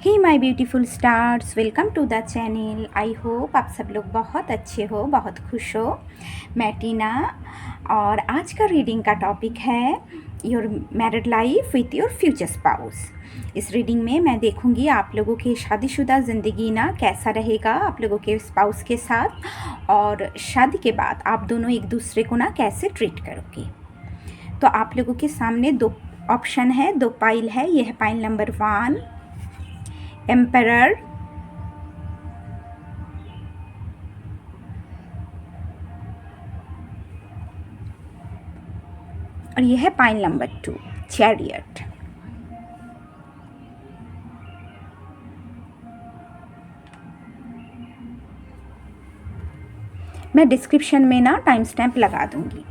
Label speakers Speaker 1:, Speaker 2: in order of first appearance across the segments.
Speaker 1: Hey my beautiful stars, welcome to the channel. I hope आप सब लोग बहुत अच्छे हो, बहुत खुश हो। मैं टीना और आज का रीडिंग का टॉपिक है your married life with your future spouse. इस रीडिंग में मैं देखूंगी आप लोगों की शादीशुदा ज़िंदगी ना कैसा रहेगा आप लोगों के स्पाउस के साथ, और शादी के बाद आप दोनों एक दूसरे को ना कैसे ट्रीट करोगे। तो आप लोगों के सामने दो ऑप्शन है, दो पाइल है। यह है पाइल नंबर 1, एम्परर, और यह है पाइल नंबर 2, चैरियट। मैं डिस्क्रिप्शन में ना टाइम स्टैम्प लगा दूंगी,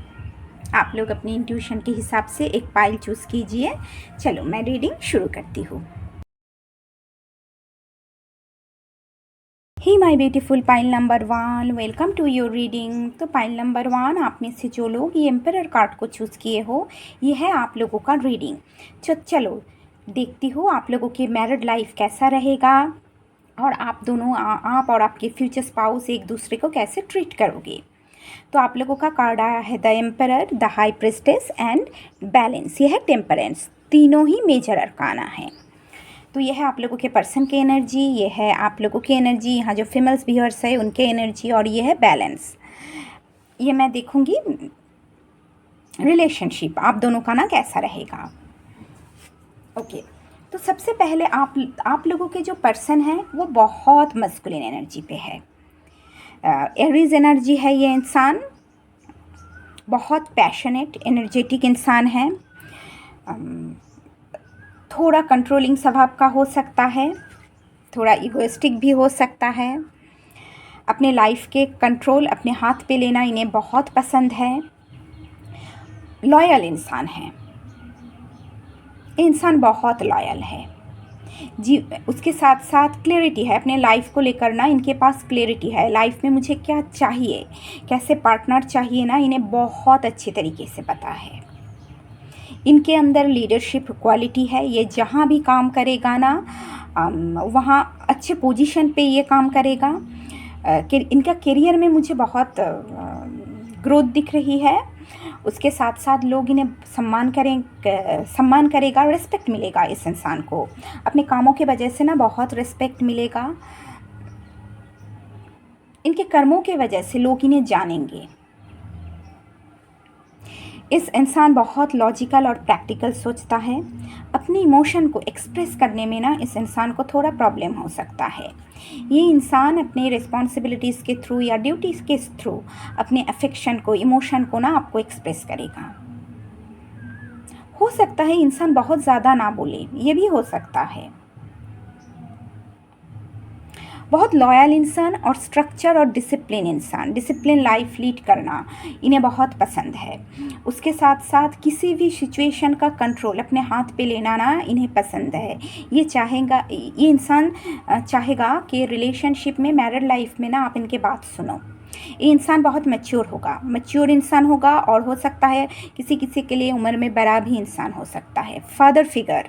Speaker 1: आप लोग अपनी इंट्यूशन के हिसाब से एक पाइल चूज़ कीजिए। चलो मैं रीडिंग शुरू करती हूँ। Hi my beautiful pile number 1, welcome to your reading. तो पाइल नंबर 1, आप में से जो लोग ये एम्परर कार्ड को चूज़ किए हो, ये है आप लोगों का रीडिंग। चलो देखती हूँ आप लोगों की मैरिड लाइफ कैसा रहेगा और आप दोनों आप और आपके फ्यूचर स्पाउस एक दूसरे को कैसे ट्रीट करोगे। तो आप लोगों का कार्ड आया है the emperor, the high priestess and balance. यह है टेम्परेंस। तीनों ही मेजर अरकाना है। तो यह है आप लोगों के पर्सन की एनर्जी, ये है आप लोगों की एनर्जी, यहाँ जो फीमेल्स व्यूअर्स है उनके एनर्जी, और ये है बैलेंस। ये मैं देखूंगी रिलेशनशिप आप दोनों का ना कैसा रहेगा। ओके, तो सबसे पहले आप लोगों के जो पर्सन है वो बहुत मस्कुलिन एनर्जी पे है। एरीज एनर्जी है ये इंसान, बहुत पैशनेट एनर्जेटिक इंसान है। थोड़ा कंट्रोलिंग स्वभाव का हो सकता है, थोड़ा इगोइस्टिक भी हो सकता है। अपने लाइफ के कंट्रोल अपने हाथ पे लेना इन्हें बहुत पसंद है। लॉयल इंसान है, इंसान बहुत लॉयल है जी। उसके साथ साथ क्लैरिटी है अपने लाइफ को लेकर ना, इनके पास क्लैरिटी है लाइफ में मुझे क्या चाहिए, कैसे पार्टनर चाहिए ना, इन्हें बहुत अच्छे तरीके से पता है। इनके अंदर लीडरशिप क्वालिटी है। ये जहाँ भी काम करेगा ना वहाँ अच्छे पोजीशन पे ये काम करेगा। इनका करियर में मुझे बहुत ग्रोथ दिख रही है। उसके साथ साथ लोग इन्हें सम्मान करेगा, रिस्पेक्ट मिलेगा इस इंसान को। अपने कामों की वजह से ना बहुत रिस्पेक्ट मिलेगा। इनके कर्मों की वजह से लोग इन्हें जानेंगे। इस इंसान बहुत लॉजिकल और प्रैक्टिकल सोचता है। अपने इमोशन को एक्सप्रेस करने में ना इस इंसान को थोड़ा प्रॉब्लम हो सकता है। ये इंसान अपने रिस्पॉन्सिबिलिटीज़ के थ्रू या ड्यूटीज़ के थ्रू अपने अफेक्शन को, इमोशन को ना आपको एक्सप्रेस करेगा। हो सकता है इंसान बहुत ज़्यादा ना बोले, ये भी हो सकता है। बहुत लॉयल इंसान और स्ट्रक्चर और डिसिप्लिन इंसान, डिसिप्लिन लाइफ लीड करना इन्हें बहुत पसंद है। उसके साथ साथ किसी भी सिचुएशन का कंट्रोल अपने हाथ पे लेना ना इन्हें पसंद है। ये इंसान चाहेगा कि रिलेशनशिप में, मैरिड लाइफ में ना आप इनके बात सुनो। ये इंसान बहुत मैच्योर इंसान होगा, और हो सकता है किसी किसी के लिए उम्र में बड़ा भी इंसान हो सकता है। फादर फिगर,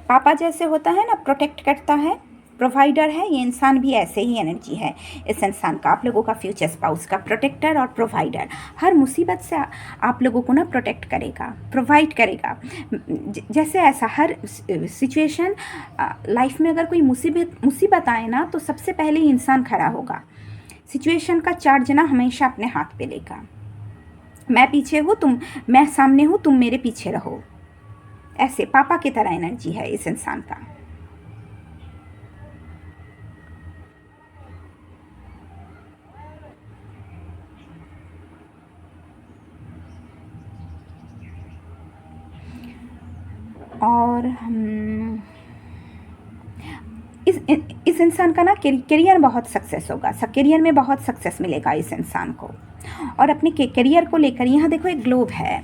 Speaker 1: पापा जैसे होता है ना, प्रोटेक्ट करता है, प्रोवाइडर है। ये इंसान भी ऐसे ही एनर्जी है इस इंसान का, आप लोगों का फ्यूचर स्पाउस का, प्रोटेक्टर और प्रोवाइडर। हर मुसीबत से आप लोगों को ना प्रोटेक्ट करेगा, प्रोवाइड करेगा। जैसे ऐसा हर सिचुएशन लाइफ में अगर कोई मुसीबत आए ना, तो सबसे पहले ही इंसान खड़ा होगा। सिचुएशन का चार्ज ना हमेशा अपने हाथ पे लेगा। मैं सामने हूँ, तुम मेरे पीछे रहो। ऐसे पापा की तरह एनर्जी है इस इंसान का। और इस इंसान का ना करियर बहुत सक्सेस होगा, करियर में बहुत सक्सेस मिलेगा इस इंसान को। और अपने करियर को लेकर यहाँ देखो एक ग्लोब है,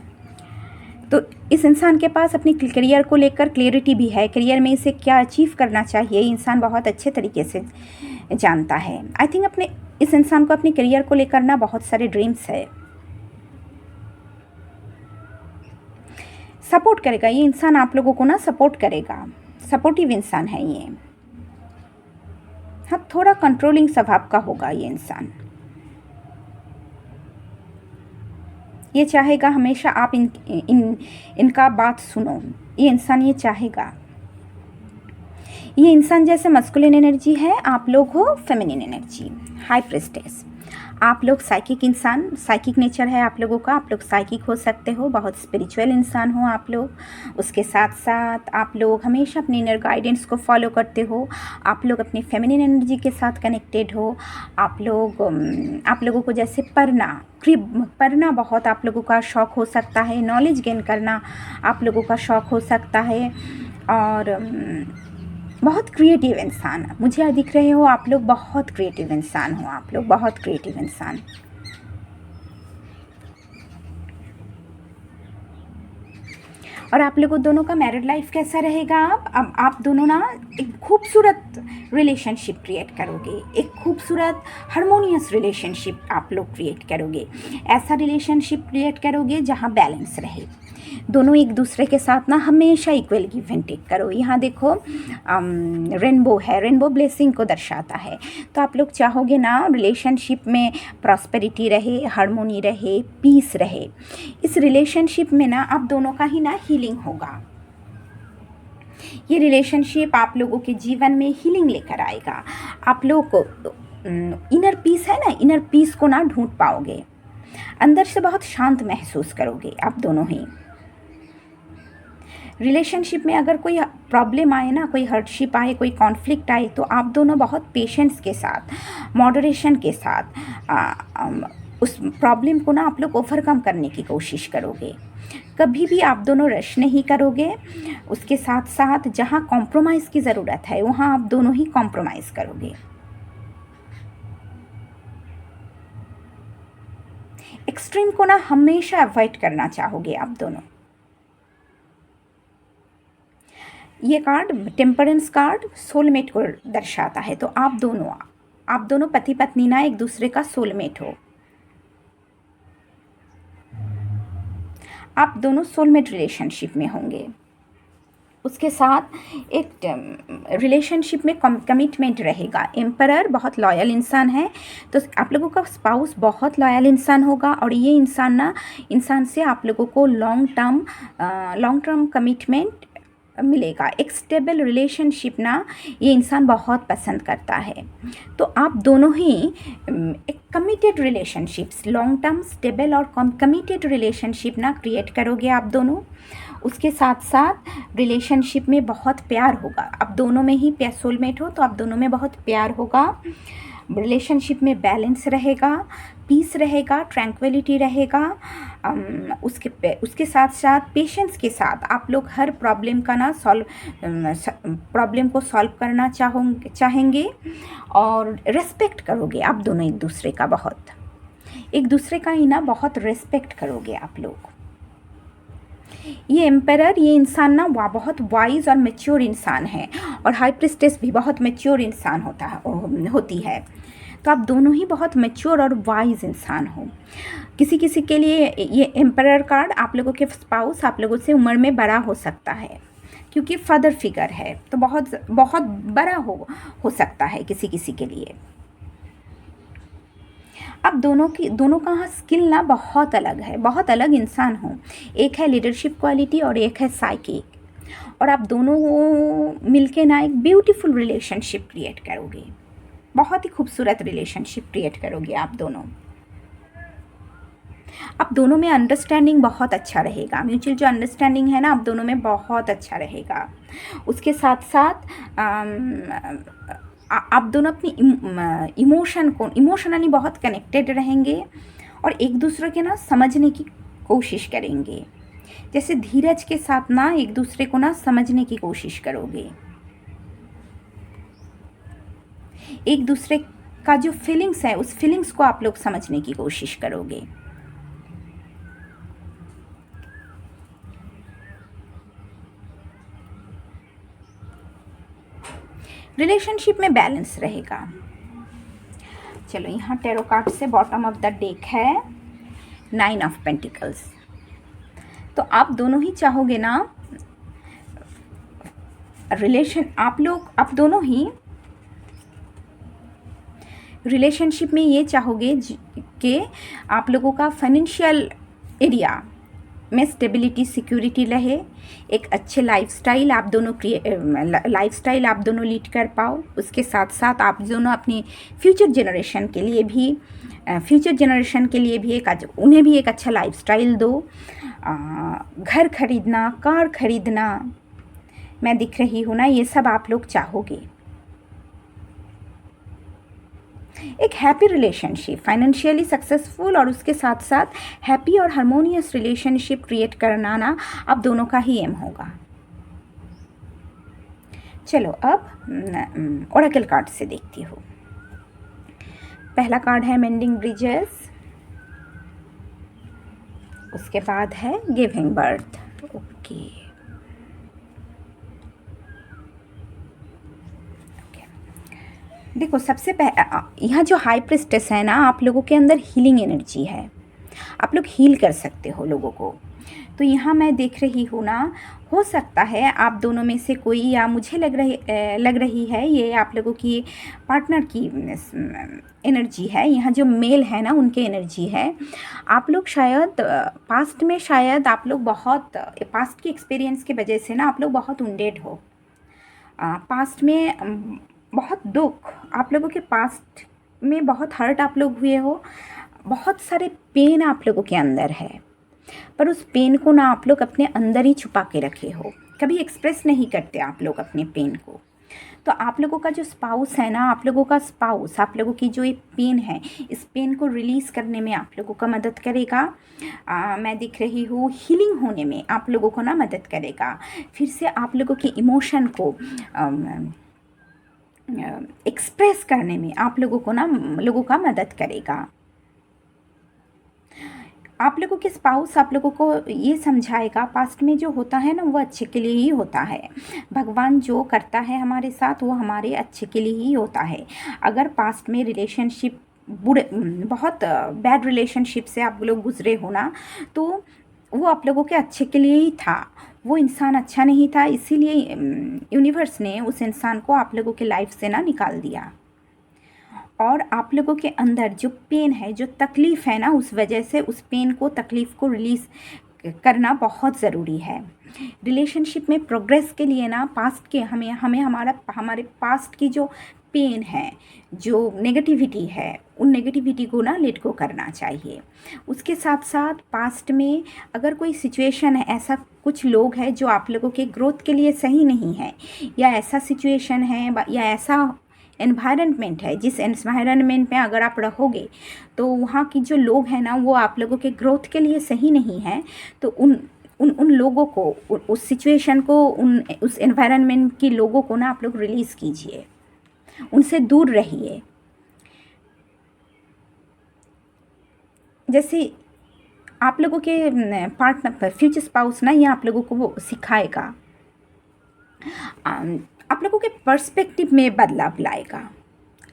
Speaker 1: तो इस इंसान के पास अपनी करियर को लेकर क्लैरिटी भी है। करियर में इसे क्या अचीव करना चाहिए इंसान बहुत अच्छे तरीके से जानता है। आई थिंक इस इंसान को अपने करियर को लेकर ना बहुत सारे ड्रीम्स है। सपोर्ट करेगा ये इंसान, आप लोगों को ना सपोर्ट करेगा। सपोर्टिव इंसान है ये। हाँ, थोड़ा कंट्रोलिंग स्वभाव का होगा ये इंसान। ये चाहेगा हमेशा आप इनका बात सुनो, ये इंसान ये चाहेगा। ये इंसान जैसे मस्कुलिन एनर्जी है, आप लोग हो फेमिनिन एनर्जी, हाई प्रिस्टेस। आप लोग साइकिक इंसान, साइकिक नेचर है आप लोगों का, आप लोग साइकिक हो सकते हो, बहुत स्पिरिचुअल इंसान हो आप लोग। उसके साथ साथ आप लोग हमेशा अपने इनर गाइडेंस को फॉलो करते हो, आप लोग अपनी फेमिनिन एनर्जी के साथ कनेक्टेड हो। आप लोगों को जैसे पढ़ना बहुत आप लोगों का शौक़ हो सकता है, नॉलेज गेन करना आप लोगों का शौक़ हो सकता है, और बहुत क्रिएटिव इंसान मुझे दिख रहे हो आप लोग, बहुत क्रिएटिव इंसान हो आप लोग, बहुत क्रिएटिव इंसान। और आप लोगों दोनों का मैरिड लाइफ कैसा रहेगा? अब आप दोनों ना एक खूबसूरत रिलेशनशिप क्रिएट करोगे, एक खूबसूरत हारमोनियस रिलेशनशिप आप लोग क्रिएट करोगे। ऐसा रिलेशनशिप क्रिएट करोगे जहाँ बैलेंस रहे, दोनों एक दूसरे के साथ ना हमेशा इक्वल गिव एंड टेक करो। यहाँ देखो रेनबो है, रेनबो ब्लेसिंग को दर्शाता है। तो आप लोग चाहोगे ना रिलेशनशिप में प्रॉस्पेरिटी रहे, हार्मोनी रहे, पीस रहे। इस रिलेशनशिप में ना आप दोनों का ही ना हीलिंग होगा। ये रिलेशनशिप आप लोगों के जीवन में हीलिंग लेकर आएगा। आप लोग को इनर पीस है ना, इनर पीस को ना ढूंढ पाओगे, अंदर से बहुत शांत महसूस करोगे आप दोनों ही। रिलेशनशिप में अगर कोई प्रॉब्लम आए ना, कोई हर्डशिप आए, कोई कॉन्फ्लिक्ट आए, तो आप दोनों बहुत पेशेंस के साथ, मॉडरेशन के साथ उस प्रॉब्लम को ना आप लोग ओवरकम करने की कोशिश करोगे। कभी भी आप दोनों रश नहीं करोगे। उसके साथ साथ जहाँ कॉम्प्रोमाइज़ की ज़रूरत है वहाँ आप दोनों ही कॉम्प्रोमाइज़ करोगे। एक्सट्रीम को ना हमेशा अवॉइड करना चाहोगे आप दोनों। ये कार्ड टेम्परेंस कार्ड सोलमेट को दर्शाता है। तो आप दोनों पति पत्नी ना एक दूसरे का सोलमेट हो। आप दोनों सोलमेट रिलेशनशिप में होंगे। उसके साथ एक रिलेशनशिप में कमिटमेंट रहेगा। एम्परर बहुत लॉयल इंसान है, तो आप लोगों का स्पाउस बहुत लॉयल इंसान होगा, और ये इंसान से आप लोगों को लॉन्ग टर्म कमिटमेंट मिलेगा। एक स्टेबल रिलेशनशिप ना ये इंसान बहुत पसंद करता है। तो आप दोनों ही एक committed relationships, long term stable और कमिटेड रिलेशनशिप ना क्रिएट करोगे आप दोनों। उसके साथ साथ रिलेशनशिप में बहुत प्यार होगा। आप दोनों में ही सोलमेट हो, तो आप दोनों में बहुत प्यार होगा। रिलेशनशिप में बैलेंस रहेगा, पीस रहेगा, ट्रैंक्विलिटी रहेगा। उसके साथ साथ पेशेंस के साथ आप लोग हर प्रॉब्लम का ना प्रॉब्लम को सॉल्व करना चाहेंगे, और रेस्पेक्ट करोगे आप दोनों एक दूसरे का ही ना बहुत रेस्पेक्ट करोगे आप लोग। ये एम्परर, ये इंसान ना बहुत वाइज और मैच्योर इंसान है, और हाई प्रिस्टेस भी बहुत मैच्योर इंसान होती है। तो आप दोनों ही बहुत मैच्योर और वाइज इंसान हो। किसी के लिए ये एम्परर कार्ड आप लोगों के स्पाउस आप लोगों से उम्र में बड़ा हो सकता है, क्योंकि फादर फिगर है, तो बहुत बड़ा हो सकता है किसी के लिए। अब दोनों का स्किल ना बहुत अलग है, बहुत अलग इंसान हो। एक है लीडरशिप क्वालिटी और एक है साइकिक, और आप दोनों मिलके ना एक ब्यूटीफुल रिलेशनशिप क्रिएट करोगे। बहुत ही खूबसूरत रिलेशनशिप क्रिएट करोगे आप दोनों। आप दोनों में अंडरस्टैंडिंग बहुत अच्छा रहेगा। म्यूचुअल जो अंडरस्टैंडिंग है ना आप दोनों में बहुत अच्छा रहेगा। उसके साथ साथ आप दोनों अपनी इमोशनली बहुत कनेक्टेड रहेंगे, और एक दूसरे के ना समझने की कोशिश करेंगे। जैसे धीरज के साथ ना एक दूसरे को ना समझने की कोशिश करोगे। एक दूसरे का जो फीलिंग्स है उस फीलिंग्स को आप लोग समझने की कोशिश करोगे। रिलेशनशिप में बैलेंस रहेगा। चलो यहाँ टैरो कार्ड से बॉटम ऑफ द डेक है 9 ऑफ पेंटिकल्स। तो आप दोनों ही चाहोगे ना आप दोनों ही रिलेशनशिप में ये चाहोगे कि आप लोगों का फाइनेंशियल एरिया में स्टेबिलिटी सिक्योरिटी रहे, एक अच्छे लाइफस्टाइल आप दोनों लीड कर पाओ। उसके साथ साथ आप दोनों अपनी फ्यूचर जनरेशन के लिए भी उन्हें भी एक अच्छा लाइफस्टाइल दो। घर खरीदना, कार खरीदना, मैं दिख रही हूँ ना, ये सब आप लोग चाहोगे। एक हैप्पी रिलेशनशिप, फाइनेंशियली सक्सेसफुल और उसके साथ साथ हैप्पी और हार्मोनियस रिलेशनशिप क्रिएट करना ना आप दोनों का ही एम होगा। चलो अब ओरेकल कार्ड से देखती हूँ। पहला कार्ड है मेंडिंग ब्रिजेस, उसके बाद है गिविंग बर्थ। ओके, देखो सबसे यहाँ जो हाई प्रिस्टेस है ना, आप लोगों के अंदर हीलिंग एनर्जी है, आप लोग हील कर सकते हो लोगों को। तो यहाँ मैं देख रही हूँ ना, हो सकता है आप दोनों में से कोई, या मुझे लग रही है ये आप लोगों की पार्टनर की एनर्जी है। यहाँ जो मेल है ना, उनके एनर्जी है। आप लोग शायद पास्ट में, शायद आप लोग बहुत पास्ट की एक्सपीरियंस की वजह से ना आप लोग बहुत वुंडेड हो। पास्ट में बहुत दुख, आप लोगों के पास्ट में बहुत हर्ट आप लोग हुए हो, बहुत सारे पेन आप लोगों के अंदर है, पर उस पेन को ना आप लोग अपने अंदर ही छुपा के रखे हो, कभी एक्सप्रेस नहीं करते आप लोग अपने पेन को। तो आप लोगों का जो स्पाउस है ना, आप लोगों का स्पाउस आप लोगों की जो ये पेन है, इस पेन को रिलीज़ करने में आप लोगों का मदद करेगा। मैं दिख रही हूँ हीलिंग होने में आप लोगों को ना मदद करेगा। फिर से आप लोगों के इमोशन को एक्सप्रेस करने में आप लोगों का मदद करेगा। आप लोगों के स्पाउस आप लोगों को ये समझाएगा, पास्ट में जो होता है ना वो अच्छे के लिए ही होता है। भगवान जो करता है हमारे साथ वो हमारे अच्छे के लिए ही होता है। अगर पास्ट में रिलेशनशिप बहुत बैड रिलेशनशिप से आप लोग गुजरे हो ना, तो वो आप लोगों के अच्छे के लिए ही था। वो इंसान अच्छा नहीं था, इसीलिए यूनिवर्स ने उस इंसान को आप लोगों के लाइफ से ना निकाल दिया। और आप लोगों के अंदर जो पेन है, जो तकलीफ़ है ना, उस वजह से उस पेन को, तकलीफ़ को रिलीज़ करना बहुत ज़रूरी है। रिलेशनशिप में प्रोग्रेस के लिए ना पास्ट के हमारे पास्ट की जो पेन है, जो नेगेटिविटी है, उन नेगेटिविटी को ना लेट गो करना चाहिए। उसके साथ साथ पास्ट में अगर कोई सिचुएशन है, ऐसा कुछ लोग हैं जो आप लोगों के ग्रोथ के लिए सही नहीं है, या ऐसा सिचुएशन है या ऐसा एनवायरनमेंट है जिस एनवायरनमेंट में अगर आप रहोगे तो वहाँ की जो लोग हैं ना वो आप लोगों के ग्रोथ के लिए सही नहीं है, तो उन लोगों को, उस सिचुएशन को, उस एनवायरनमेंट के लोगों को ना आप लोग रिलीज़ कीजिए, उनसे दूर रहिए। जैसे आप लोगों के पार्टनर, फ्यूचर स्पाउस ना, ये आप लोगों को वो सिखाएगा, आप लोगों के पर्सपेक्टिव में बदलाव लाएगा,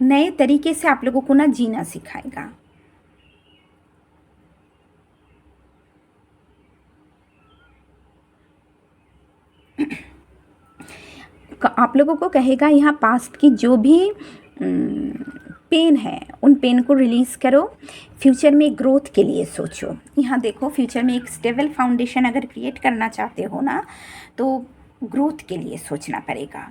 Speaker 1: नए तरीके से आप लोगों को ना जीना सिखाएगा। आप लोगों को कहेगा यहाँ पास्ट की जो भी पेन है, उन पेन को रिलीज़ करो, फ्यूचर में ग्रोथ के लिए सोचो। यहाँ देखो, फ्यूचर में एक स्टेबल फाउंडेशन अगर क्रिएट करना चाहते हो ना, तो ग्रोथ के लिए सोचना पड़ेगा।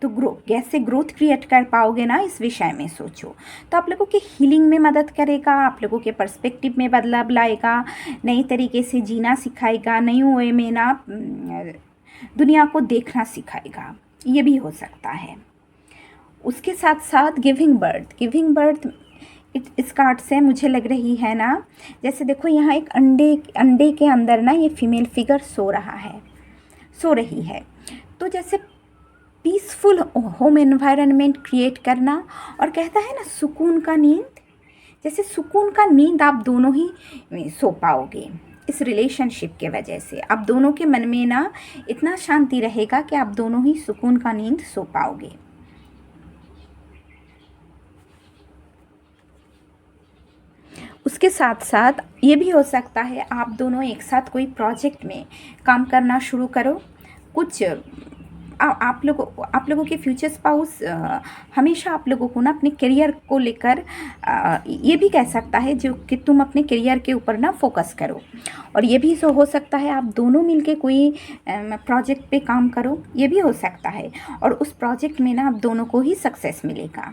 Speaker 1: तो कैसे ग्रोथ क्रिएट कर पाओगे ना, इस विषय में सोचो। तो आप लोगों के हीलिंग में मदद करेगा, आप लोगों के पर्सपेक्टिव में बदलाव लाएगा, नई तरीके से जीना सिखाएगा, नई वे में ना दुनिया को देखना सिखाएगा, ये भी हो सकता है। उसके साथ साथ गिविंग बर्थ इस कार्ड से मुझे लग रही है ना, जैसे देखो यहाँ एक अंडे के अंदर ना ये फीमेल फिगर सो रही है। तो जैसे पीसफुल होम एनवायरनमेंट क्रिएट करना, और कहता है ना सुकून का नींद, जैसे सुकून का नींद आप दोनों ही सो पाओगे। इस रिलेशनशिप के वजह से आप दोनों के मन में ना इतना शांति रहेगा कि आप दोनों ही सुकून का नींद सो पाओगे। उसके साथ साथ ये भी हो सकता है आप दोनों एक साथ कोई प्रोजेक्ट में काम करना शुरू करो। कुछ आप लोगों के फ्यूचर स्पाउस हमेशा आप लोगों को ना अपने करियर को लेकर ये भी कह सकता है जो कि तुम अपने करियर के ऊपर ना फोकस करो। और ये भी हो सकता है आप दोनों मिलके कोई प्रोजेक्ट पे काम करो, ये भी हो सकता है, और उस प्रोजेक्ट में ना आप दोनों को ही सक्सेस मिलेगा।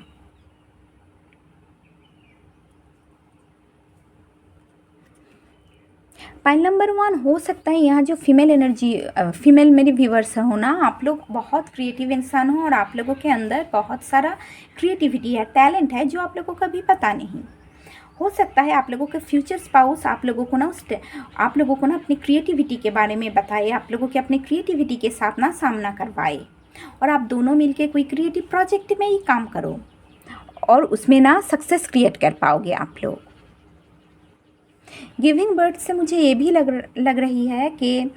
Speaker 1: पाइल नंबर 1 हो सकता है यहाँ जो फीमेल एनर्जी, फीमेल मेरे व्यूवर्स हो ना, आप लोग बहुत क्रिएटिव इंसान हो और आप लोगों के अंदर बहुत सारा क्रिएटिविटी है, टैलेंट है जो आप लोगों को कभी पता नहीं। हो सकता है आप लोगों के फ्यूचर स्पाउस आप लोगों को ना आप लोगों को ना अपनी क्रिएटिविटी के बारे में बताए, आप लोगों के अपने क्रिएटिविटी के साथ ना सामना करवाए, और आप दोनों मिलके कोई क्रिएटिव प्रोजेक्ट में ही काम करो और उसमें ना सक्सेस क्रिएट कर पाओगे आप लोग। गिविंग बर्ड से मुझे ये भी लग रही है कि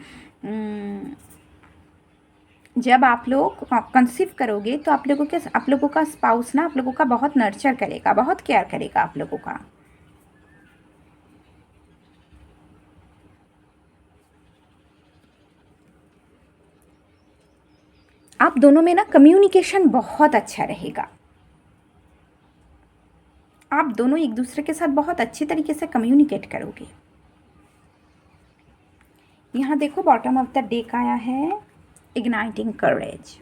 Speaker 1: जब आप लोग कंसीव करोगे तो आप लोगों का स्पाउस ना आप लोगों का बहुत नर्चर करेगा, बहुत केयर करेगा आप लोगों का। आप दोनों में ना कम्युनिकेशन बहुत अच्छा रहेगा, आप दोनों एक दूसरे के साथ बहुत अच्छी तरीके से कम्युनिकेट करोगे। यहाँ देखो बॉटम ऑफ द डेक आया है इग्नाइटिंग करेज।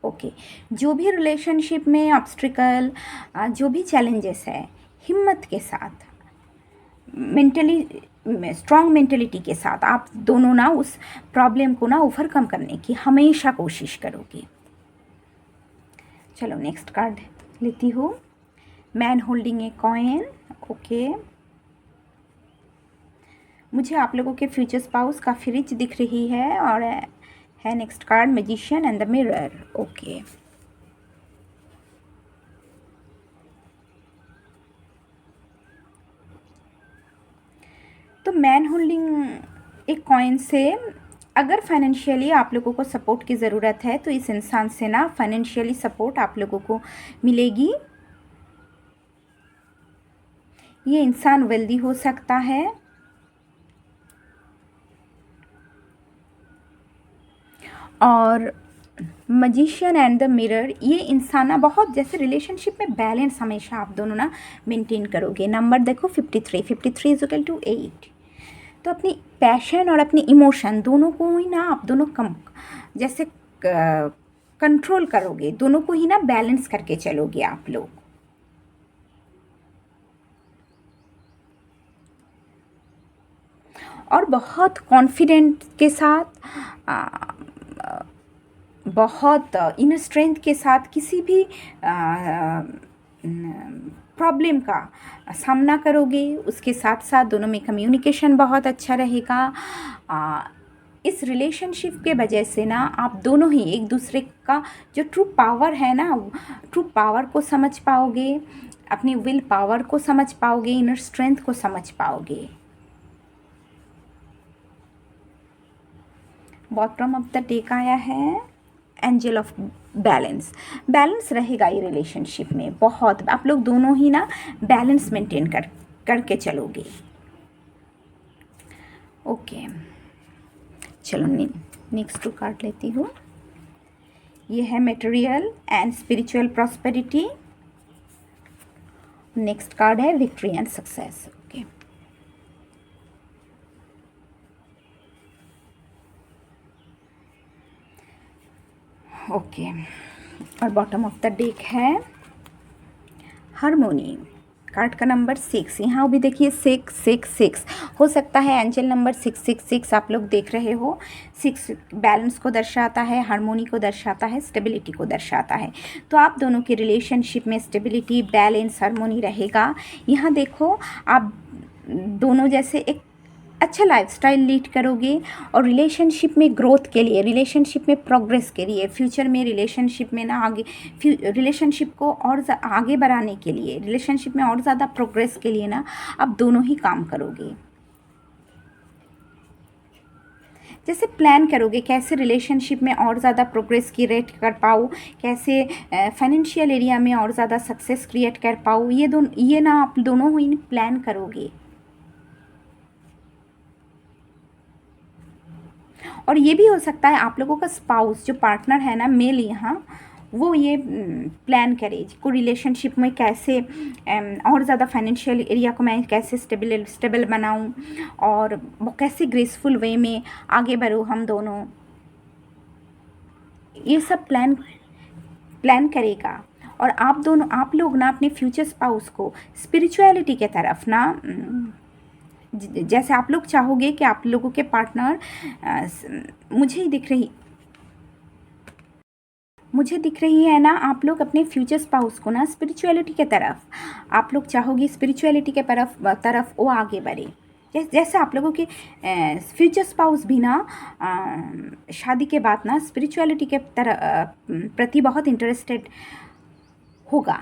Speaker 1: ओके, जो भी रिलेशनशिप में ऑब्स्ट्रिकल, जो भी चैलेंजेस है, हिम्मत के साथ, मेंटली स्ट्रॉन्ग मेंटलिटी के साथ आप दोनों ना उस प्रॉब्लम को ना ओवरकम करने की हमेशा कोशिश करोगे। चलो नेक्स्ट कार्ड लेती हूँ, man holding a coin. Okay, मुझे आप लोगों के फ्यूचर स्पाउस काफ़ी रिच दिख रही है, और है next card magician and the mirror. Okay, तो मैन होल्डिंग एक कॉइन से अगर फाइनेंशियली आप लोगों को सपोर्ट की ज़रूरत है तो इस इंसान से ना फाइनेंशियली सपोर्ट आप लोगों को मिलेगी। ये इंसान वेल्दी हो सकता है, और मजिशियन एंड द मिरर, ये इंसान ना बहुत जैसे रिलेशनशिप में बैलेंस हमेशा आप दोनों ना मेंटेन करोगे। नंबर देखो 53, 53 इज इक्वल टू 8। तो अपनी पैशन और अपनी इमोशन दोनों को ही ना आप दोनों जैसे कंट्रोल करोगे, दोनों को ही ना बैलेंस करके चलोगे आप लोग। और बहुत कॉन्फिडेंट के साथ, बहुत इनर स्ट्रेंथ के साथ किसी भी प्रॉब्लम का सामना करोगे। उसके साथ साथ दोनों में कम्युनिकेशन बहुत अच्छा रहेगा। इस रिलेशनशिप के वजह से ना आप दोनों ही एक दूसरे का जो ट्रू पावर है ना, ट्रू पावर को समझ पाओगे, अपनी विल पावर को समझ पाओगे, इनर स्ट्रेंथ को समझ पाओगे। बॉटम ऑफ द डेक आया है एंजल ऑफ बैलेंस। बैलेंस रहेगा ये रिलेशनशिप में, बहुत आप लोग दोनों ही ना बैलेंस मेंटेन करके चलोगे। ओके, चलो नेक्स्ट 2 कार्ड लेती हूँ। ये है material and spiritual prosperity. Next card है victory and success. Okay, okay, और बॉटम ऑफ द डेक है हारमोनी। कार्ड का नंबर 6, यहाँ भी देखिए 666 हो सकता है एंजल नंबर 666 आप लोग देख रहे हो। 6 बैलेंस को दर्शाता है, हारमोनी को दर्शाता है, स्टेबिलिटी को दर्शाता है। तो आप दोनों की रिलेशनशिप में स्टेबिलिटी, बैलेंस, हारमोनी रहेगा। यहाँ देखो आप दोनों जैसे एक अच्छा लाइफस्टाइल लीड करोगे, और रिलेशनशिप में ग्रोथ के लिए, रिलेशनशिप में प्रोग्रेस के लिए, फ्यूचर में रिलेशनशिप में ना आगे रिलेशनशिप को और आगे बढ़ाने के लिए, रिलेशनशिप में और ज़्यादा प्रोग्रेस के लिए ना आप दोनों ही काम करोगे। जैसे प्लान करोगे कैसे रिलेशनशिप में और ज़्यादा प्रोग्रेस क्रिएट कर पाओ, कैसे फाइनेंशियल एरिया में और ज़्यादा सक्सेस क्रिएट कर पाओ, ये ना आप दोनों ही प्लान करोगे। और ये भी हो सकता है आप लोगों का स्पाउस जो पार्टनर है ना, मेल यहाँ, वो ये प्लान करे को रिलेशनशिप में कैसे और ज़्यादा फाइनेंशियल एरिया को मैं कैसे स्टेबल बनाऊं और वो कैसे ग्रेसफुल वे में आगे बढ़ूँ हम दोनों, ये सब प्लान करेगा। और आप लोग ना अपने फ्यूचर स्पाउस को स्पिरिचुअलिटी के तरफ ना जैसे आप लोग चाहोगे कि आप लोगों के पार्टनर मुझे दिख रही है ना, आप लोग अपने फ्यूचर स्पाउस को ना स्पिरिचुअलिटी के तरफ आप लोग चाहोगे, स्पिरिचुअलिटी के तरफ वो आगे बढ़े। जैसे आप लोगों के फ्यूचर स्पाउस भी ना शादी के बाद ना स्पिरिचुअलिटी के प्रति बहुत इंटरेस्टेड होगा।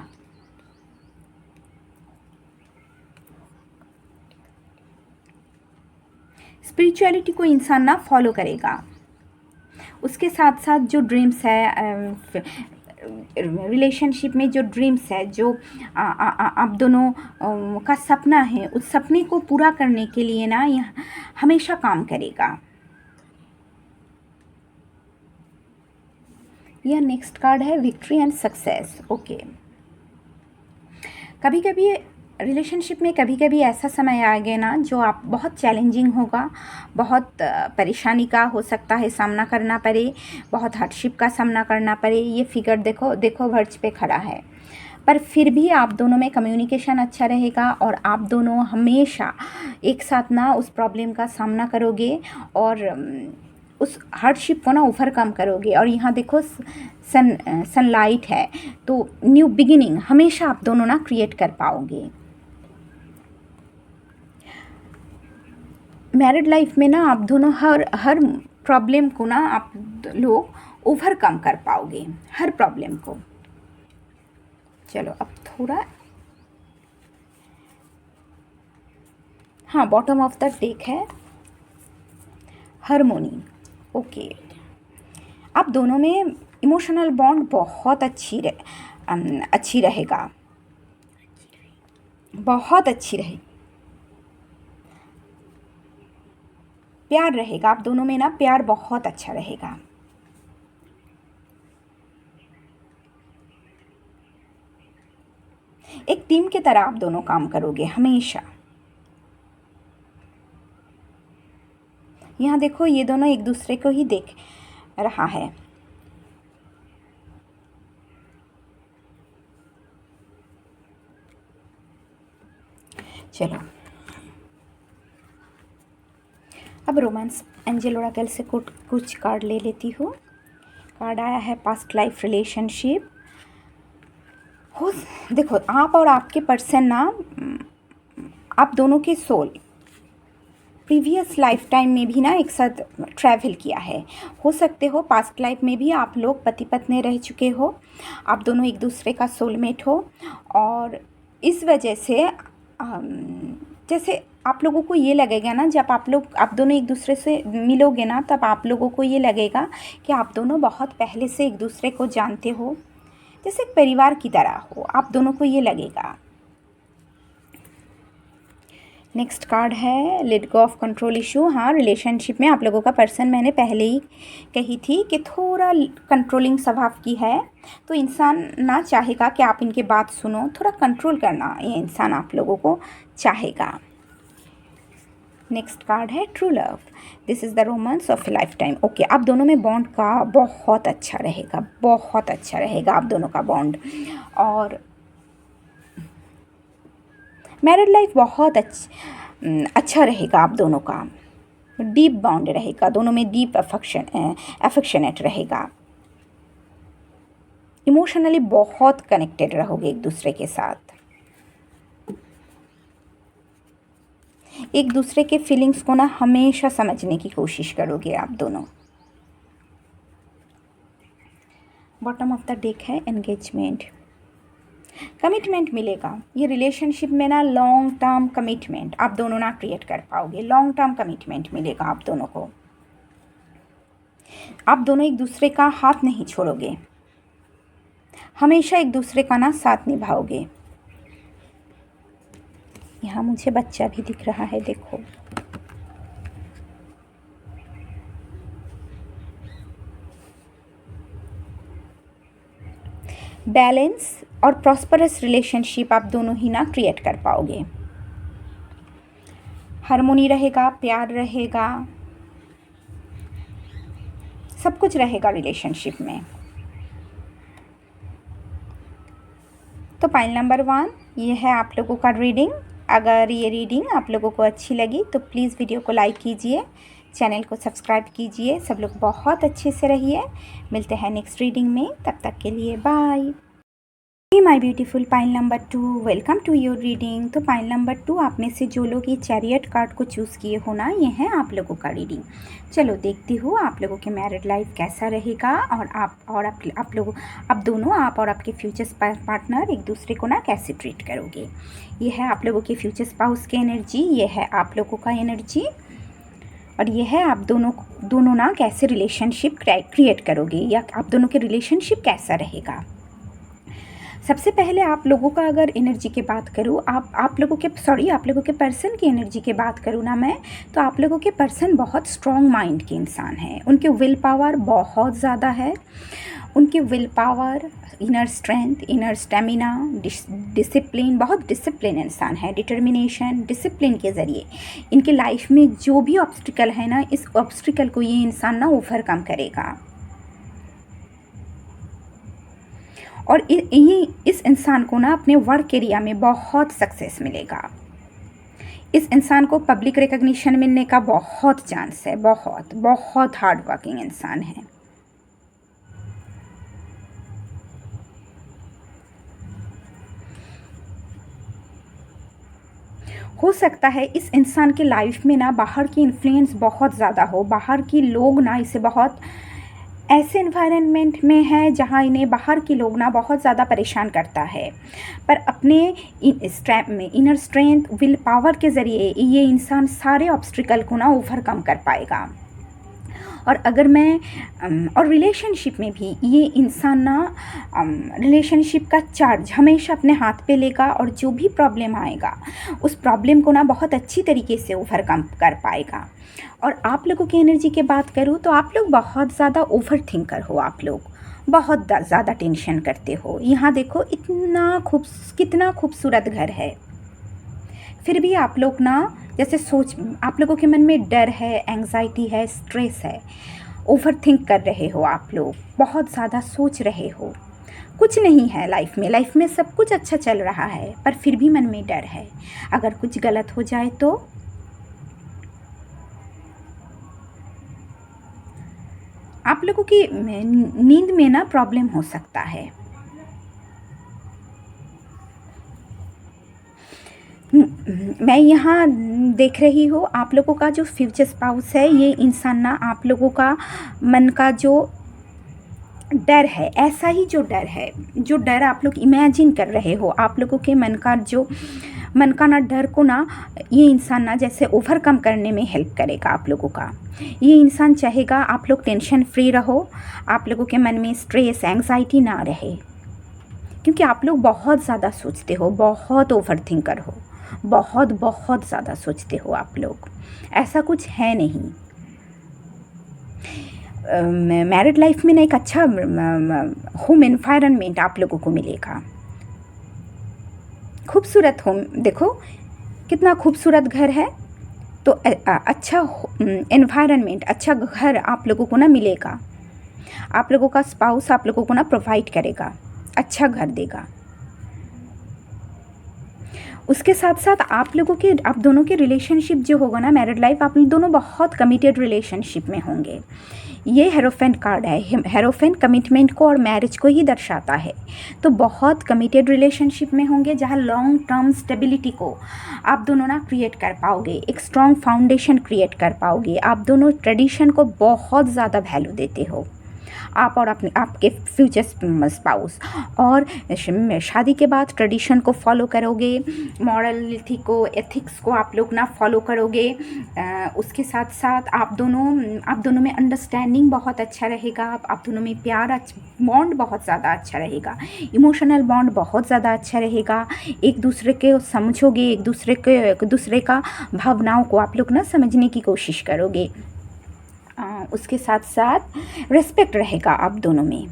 Speaker 1: स्पिरिचुअलिटी को इंसान ना फॉलो करेगा। उसके साथ साथ जो ड्रीम्स है रिलेशनशिप में, जो ड्रीम्स है, जो आप दोनों का सपना है, उस सपने को पूरा करने के लिए ना यह हमेशा काम करेगा। यह नेक्स्ट कार्ड है विक्ट्री एंड सक्सेस। ओके, कभी कभी रिलेशनशिप में कभी कभी ऐसा समय आएगा ना जो आप बहुत चैलेंजिंग होगा, बहुत परेशानी का हो सकता है सामना करना पड़े, बहुत हार्डशिप का सामना करना पड़े। ये फिगर देखो वर्च पे खड़ा है, पर फिर भी आप दोनों में कम्युनिकेशन अच्छा रहेगा और आप दोनों हमेशा एक साथ ना उस प्रॉब्लम का सामना करोगे और उस हार्डशिप को ना ओवरकम करोगे। और यहाँ देखो सनलाइट है, तो न्यू बिगिनिंग हमेशा आप दोनों ना क्रिएट कर पाओगे। मैरिड लाइफ में ना आप दोनों हर प्रॉब्लम को ना आप लोग ओवरकम कर पाओगे, हर प्रॉब्लम को। चलो अब थोड़ा हाँ, बॉटम ऑफ द डेक है हार्मोनी। ओके, आप दोनों में इमोशनल बॉन्ड बहुत अच्छी रहेगा, बहुत अच्छी रहे, प्यार रहेगा आप दोनों में ना, प्यार बहुत अच्छा रहेगा। एक टीम की तरह आप दोनों काम करोगे हमेशा। यहाँ देखो ये दोनों एक दूसरे को ही देख रहा है। चलो अब रोमांस एंजल ओरेकल से कुछ कार्ड ले लेती हूँ। कार्ड आया है पास्ट लाइफ रिलेशनशिप। हो देखो आप और आपके पर्सन ना, आप दोनों के सोल प्रीवियस लाइफ टाइम में भी ना एक साथ ट्रैवल किया है। हो सकते हो पास्ट लाइफ में भी आप लोग पति पत्नी रह चुके हो, आप दोनों एक दूसरे का सोलमेट हो। और इस वजह से जैसे आप लोगों को ये लगेगा ना, जब आप दोनों एक दूसरे से मिलोगे ना, तब आप लोगों को ये लगेगा कि आप दोनों बहुत पहले से एक दूसरे को जानते हो, जैसे एक परिवार की तरह हो, आप दोनों को ये लगेगा। नेक्स्ट कार्ड है let go of control issue. हाँ, रिलेशनशिप में आप लोगों का पर्सन मैंने पहले ही कही थी कि थोड़ा कंट्रोलिंग स्वभाव की है, तो इंसान ना चाहेगा कि आप इनके बात सुनो, थोड़ा कंट्रोल करना ये इंसान आप लोगों को चाहेगा। नेक्स्ट कार्ड है true love, this is the romance of A life time. Okay, आप दोनों में बॉन्ड का बहुत अच्छा रहेगा, बहुत अच्छा रहेगा आप दोनों का बॉन्ड। और मैरिड लाइफ बहुत अच्छा रहेगा आप दोनों का, डीप बॉन्ड रहेगा, दोनों में डीप अफेक्शनेट रहेगा, इमोशनली बहुत कनेक्टेड रहोगे एक दूसरे के साथ, एक दूसरे के फीलिंग्स को ना हमेशा समझने की कोशिश करोगे आप दोनों। बॉटम ऑफ द डेक है एंगेजमेंट, कमिटमेंट मिलेगा। ये रिलेशनशिप में ना लॉन्ग टर्म कमिटमेंट आप दोनों ना क्रिएट कर पाओगे, लॉन्ग टर्म कमिटमेंट मिलेगा आप दोनों को। आप दोनों एक दूसरे का हाथ नहीं छोड़ोगे, हमेशा एक दूसरे का ना साथ निभाओगे। यहाँ मुझे बच्चा भी दिख रहा है, देखो। बैलेंस और प्रॉस्परस रिलेशनशिप आप दोनों ही ना क्रिएट कर पाओगे। हार्मोनी रहेगा, प्यार रहेगा, सब कुछ रहेगा रिलेशनशिप में। तो पॉइंट नंबर 1 ये है आप लोगों का रीडिंग। अगर ये रीडिंग आप लोगों को अच्छी लगी तो प्लीज़ वीडियो को लाइक कीजिए, चैनल को सब्सक्राइब कीजिए। सब लोग बहुत अच्छे से रहिए। मिलते हैं नेक्स्ट रीडिंग में, तब तक के लिए bye. My beautiful pile number 2, welcome to your reading. तो पाइल नंबर 2, आप में से जो लोग ये चैरियट कार्ड को चूज़ किए हो ना, ये है आप लोगों का रीडिंग। चलो देखती हूँ आप लोगों के मैरिड लाइफ कैसा रहेगा और आप लोगों, आप दोनों, आप और आपके फ्यूचर पार्टनर एक दूसरे को ना कैसे ट्रीट करोगे। ये है आप लोगों के फ्यूचर स्पाउस की एनर्जी, ये है आप लोगों का एनर्जी, और ये है आप दोनों ना कैसे रिलेशनशिप क्रिएट करोगे या आप दोनों के रिलेशनशिप कैसा रहेगा। सबसे पहले आप लोगों का अगर एनर्जी की बात करूँ, आप लोगों के पर्सन की एनर्जी की बात करूँ ना मैं, तो आप लोगों के पर्सन बहुत स्ट्रॉन्ग माइंड के इंसान हैं। उनके विल पावर बहुत ज़्यादा है। उनकी will power, inner strength, inner stamina, discipline, बहुत डिसिप्लिन इंसान है। डिटर्मिनेशन, डिसिप्लिन के ज़रिए इनके लाइफ में जो भी ऑब्स्टिकल है ना, इस ऑब्स्टिकल को ये इंसान ना ओवरकम करेगा। और इस इंसान को ना अपने वर्क एरिया में बहुत सक्सेस मिलेगा। इस इंसान को पब्लिक रिकग्निशन मिलने का बहुत चांस है। बहुत बहुत हार्ड वर्किंग इंसान है। हो सकता है इस इंसान के लाइफ में ना बाहर की इन्फ्लुएंस बहुत ज़्यादा हो। बाहर की लोग ना इसे बहुत ऐसे एनवायरनमेंट में है जहाँ इन्हें बाहर के लोग ना बहुत ज़्यादा परेशान करता है, पर अपने इनर स्ट्रेंथ, विल पावर के ज़रिए ये इंसान सारे ऑब्स्टिकल को ना ओवरकम कर पाएगा। और अगर मैं और रिलेशनशिप में भी ये इंसान ना रिलेशनशिप का चार्ज हमेशा अपने हाथ पे लेगा और जो भी प्रॉब्लम आएगा उस प्रॉब्लम को ना बहुत अच्छी तरीके से ओवरकम कर पाएगा। और आप लोगों की एनर्जी की बात करूँ तो आप लोग बहुत ज़्यादा ओवर थिंकर हो। आप लोग बहुत ज़्यादा टेंशन करते हो। यहाँ देखो कितना खूबसूरत घर है, फिर भी आप लोग ना जैसे आप लोगों के मन में डर है, एंग्जाइटी है, स्ट्रेस है, ओवर थिंक कर रहे हो। आप लोग बहुत ज़्यादा सोच रहे हो। कुछ नहीं है लाइफ में सब कुछ अच्छा चल रहा है, पर फिर भी मन में डर है अगर कुछ गलत हो जाए तो। आप लोगों की नींद में ना प्रॉब्लम हो सकता है। मैं यहाँ देख रही हूँ आप लोगों का जो फ्यूचर स्पाउस है, ये इंसान ना आप लोगों का मन का जो डर है, ऐसा ही जो डर आप लोग इमेजिन कर रहे हो, आप लोगों के मन का ना डर को ना ये इंसान ना जैसे ओवरकम करने में हेल्प करेगा आप लोगों का। ये इंसान चाहेगा आप लोग टेंशन फ्री रहो, आप लोगों के मन में स्ट्रेस, एंग्जाइटी ना रहे, क्योंकि आप लोग बहुत ज़्यादा सोचते हो, बहुत ओवर थिंकर हो, बहुत ज़्यादा सोचते हो आप लोग। ऐसा कुछ है नहीं। मैरिड लाइफ में ना एक अच्छा होम एनवायरनमेंट आप लोगों को मिलेगा। खूबसूरत होम, देखो कितना खूबसूरत घर है। तो अच्छा एनवायरनमेंट, अच्छा घर आप लोगों को ना मिलेगा। आप लोगों का स्पाउस आप लोगों को ना प्रोवाइड करेगा, अच्छा घर देगा। उसके साथ साथ आप दोनों के रिलेशनशिप जो होगा ना, मैरिड लाइफ, आप दोनों बहुत कमिटेड रिलेशनशिप में होंगे। ये हेरोफेंट कार्ड है। हेरोफेंट कमिटमेंट को और मैरिज को ही दर्शाता है। तो बहुत कमिटेड रिलेशनशिप में होंगे जहाँ लॉन्ग टर्म स्टेबिलिटी को आप दोनों ना क्रिएट कर पाओगे, एक स्ट्रॉन्ग फाउंडेशन क्रिएट कर पाओगे। आप दोनों ट्रेडिशन को बहुत ज़्यादा वैल्यू देते हो, आप और आपके फ्यूचर स्पाउस। और शादी के बाद ट्रेडिशन को फॉलो करोगे, मॉरलिटी को, एथिक्स को आप लोग ना फॉलो करोगे। उसके साथ साथ आप दोनों में अंडरस्टैंडिंग बहुत अच्छा रहेगा। आप दोनों में प्यार बॉन्ड बहुत ज़्यादा अच्छा रहेगा, इमोशनल बॉन्ड बहुत ज़्यादा अच्छा रहेगा। एक दूसरे के समझोगे, एक दूसरे का भावनाओं को आप लोग ना समझने की कोशिश करोगे। उसके साथ साथ रिस्पेक्ट रहेगा आप दोनों में।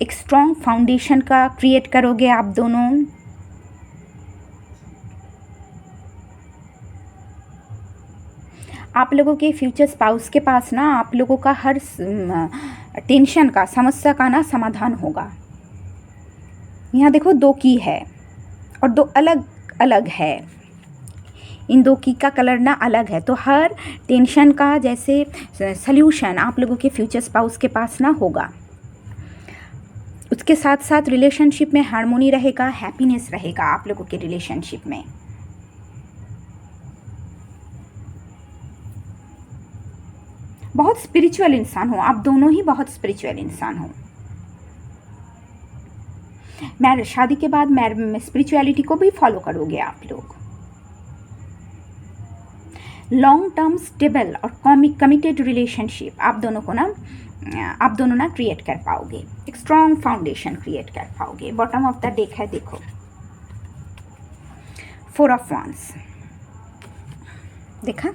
Speaker 1: एक स्ट्रॉन्ग फाउंडेशन का क्रिएट करोगे आप दोनों। आप लोगों के फ्यूचर स्पाउस के पास ना आप लोगों का हर टेंशन का, समस्या का ना समाधान होगा। यहाँ देखो 2 की है और 2 अलग अलग है, इन 2 की का कलर ना अलग है, तो हर टेंशन का जैसे सल्यूशन आप लोगों के फ्यूचर स्पाउस के पास ना होगा। उसके साथ साथ रिलेशनशिप में हार्मोनी रहेगा, हैप्पीनेस रहेगा आप लोगों के रिलेशनशिप में। बहुत स्पिरिचुअल इंसान हो आप दोनों ही, बहुत स्पिरिचुअल इंसान हो। मैरिज, शादी के बाद स्पिरिचुअलिटी को भी फॉलो करोगे आप लोग। लॉन्ग टर्म स्टेबल और कमिटेड रिलेशनशिप आप दोनों ना क्रिएट कर पाओगे, एक स्ट्रॉन्ग फाउंडेशन क्रिएट कर पाओगे। बॉटम ऑफ द डेक है, देखो 4 ऑफ वांड्स, देखा।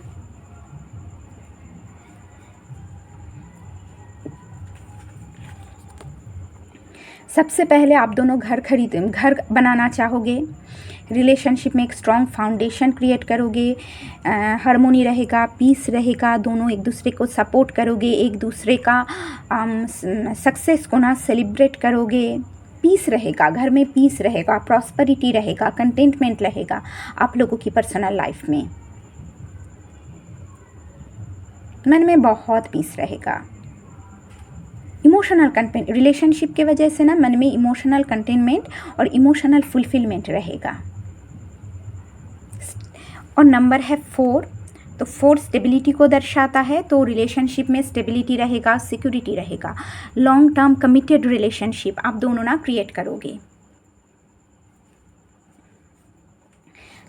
Speaker 1: सबसे पहले आप दोनों घर बनाना चाहोगे, रिलेशनशिप में एक स्ट्रॉन्ग फाउंडेशन क्रिएट करोगे, हार्मोनी रहेगा, पीस रहेगा, दोनों एक दूसरे को सपोर्ट करोगे, एक दूसरे का सक्सेस को ना सेलिब्रेट करोगे, पीस रहेगा, घर में पीस रहेगा, प्रॉस्पेरिटी रहेगा, कंटेंटमेंट रहेगा आप लोगों की पर्सनल लाइफ में। मन में बहुत पीस रहेगा। इमोशनल कंटेंट, रिलेशनशिप की वजह से ना मन में इमोशनल कंटेनमेंट और इमोशनल फुलफिलमेंट रहेगा। और नंबर है 4, तो 4 स्टेबिलिटी को दर्शाता है, तो रिलेशनशिप में स्टेबिलिटी रहेगा, सिक्योरिटी रहेगा, लॉन्ग टर्म कमिटेड रिलेशनशिप आप दोनों ना क्रिएट करोगे।